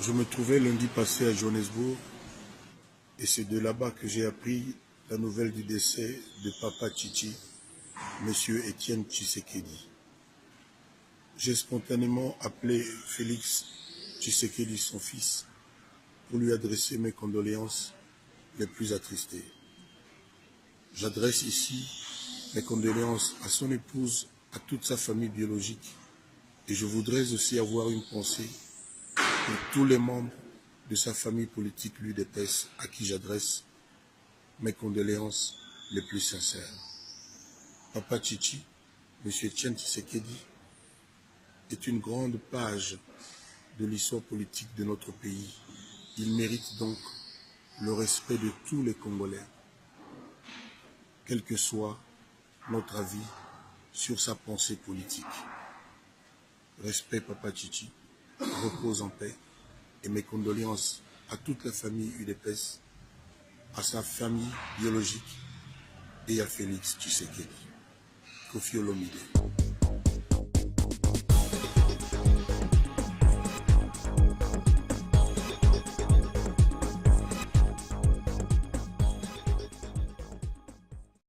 Je me trouvais lundi passé à Johannesburg et c'est de là-bas que j'ai appris la nouvelle du décès de Papa Tchitchi, M. Étienne Tshisekedi. J'ai spontanément appelé Félix Tshisekedi, son fils, pour lui adresser mes condoléances les plus attristées. J'adresse ici mes condoléances à son épouse, à toute sa famille biologique, et je voudrais aussi avoir une pensée pour tous les membres de sa famille politique l'UDPS à qui j'adresse mes condoléances les plus sincères. Papa Tchitchi, M. Étienne Tshisekedi, est une grande page de l'histoire politique de notre pays. Il mérite donc le respect de tous les Congolais, quel que soit notre avis sur sa pensée politique. Respect Papa Tchitchi, repose en paix et mes condoléances à toute la famille UDPS, à sa famille biologique et à Félix Tshisekedi. Kofi Olomide.